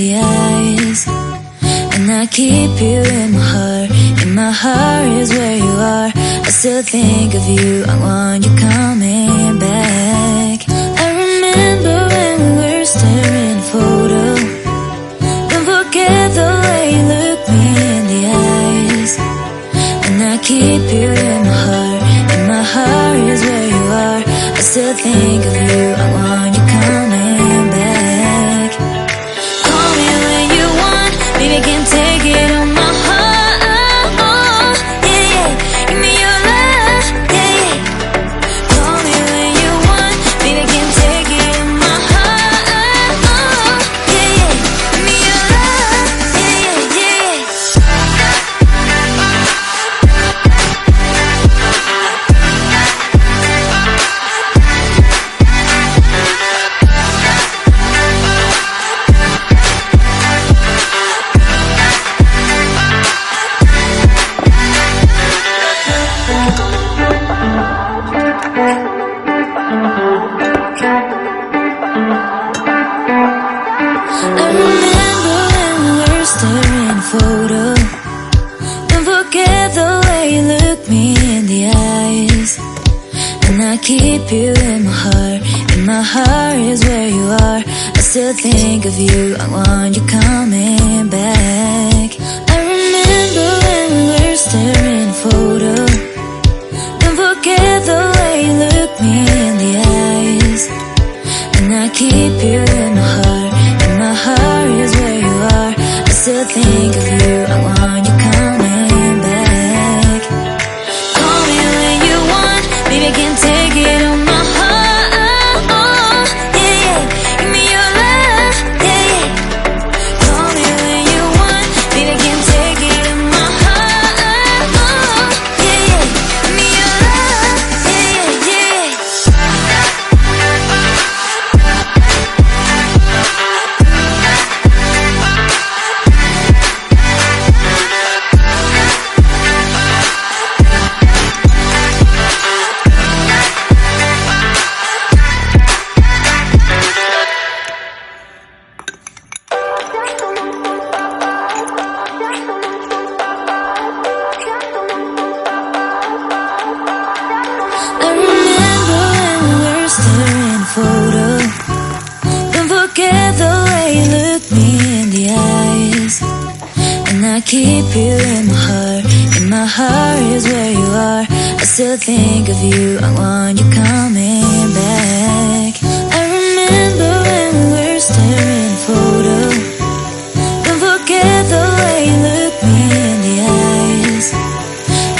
the eyes, and I keep you in my heart. In my heart is where you are. I still think of you, I want you coming back. I remember when we were staring at a photo. Don't forget the way you look me in the eyes, and I keep you in my heart. In my heart is where you are. I still think of you, I want you coming back. Call me when you want, baby, I can take it on my heart. Yeah, yeah, give me your love, yeah, yeah. Call me when you want, baby, I can take it on my heart. Yeah, yeah, give me your love, yeah, yeah, yeah. I remember when we were staring at a photo. Don't forget the way you look me in the eyes, and I keep you in my heart. In my heart is where you are. I still think of you, I want you coming back. I remember when we were staring at a photo. Don't forget the way you look me in the eyes, and I keep you in my heart. In my heart is where you are. I still think of you, I want you coming back. Call me when you want, baby, I can take it on my heart. Yeah, yeah, give me your love, yeah, yeah. Call me when you want, baby, I can take it on my heart. Yeah, yeah, give me your love, yeah, yeah, yeah. I remember when we were staring at a photo. Don't forget the way you look me in the eyes, and I keep you in my heart. In my heart is where you are. I still think of you, I want you coming back. I remember when we were staring at a photo. Don't forget the way you look me in the eyes,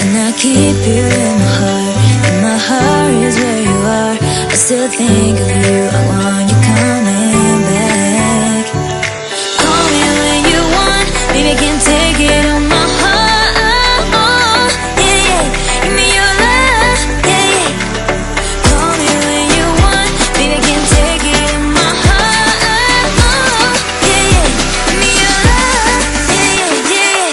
and I keep you in my heart. In my heart is where you are. I still think of you, I want you coming back. Call me when you want, baby, I can take it on my heart. Yeah, yeah, give me your love, yeah, yeah. Call me when you want, baby, I can take it on my heart. Yeah, yeah, give me your love, yeah, yeah, yeah.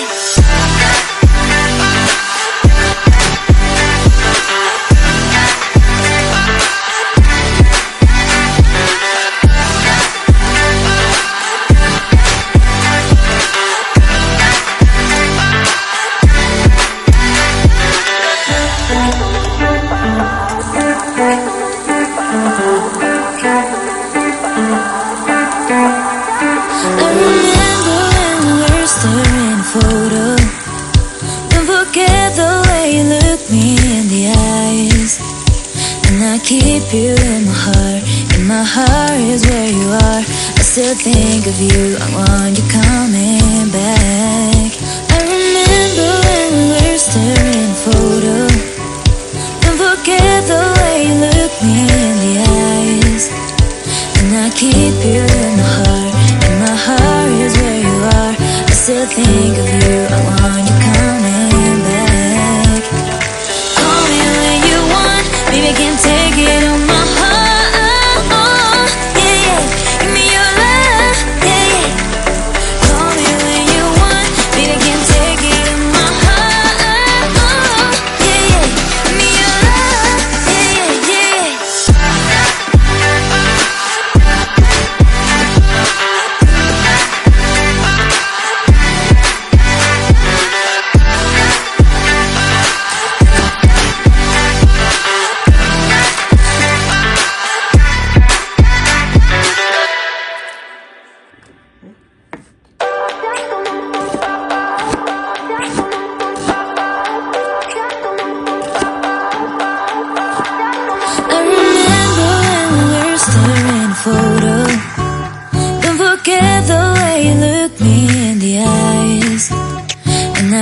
I remember when we were staring at a photo. Don't forget the way you look me in the eyes, and I keep you in my heart. In my heart is where you are. I still think of you, I want you coming back. I remember when we were staring at a photo. Don't forget the way you look me in the eyes, and I keep you in my heart. In my heart is where you are. I still think of you, I want you coming back. Call me when you want, baby, I can take it on my heart. Yeah, yeah, give me your love, yeah, yeah. Call me when you want, baby, I can take it on my heart. Yeah, yeah, give me your love, yeah, yeah, yeah.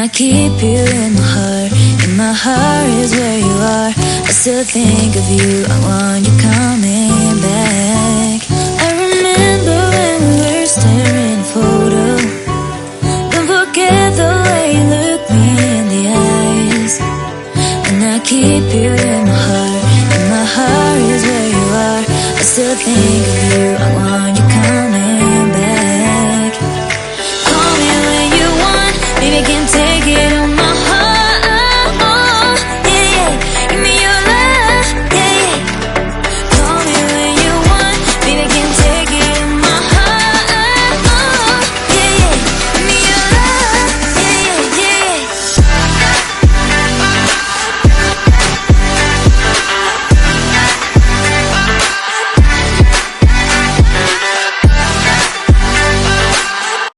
I keep you in my heart. In my heart is where you are. I still think of you, I want you coming back. I remember when we were staring at a photo. Don't forget the way you look me in the eyes. And I keep you in my heart. In my heart is where you are. I still think of you, I want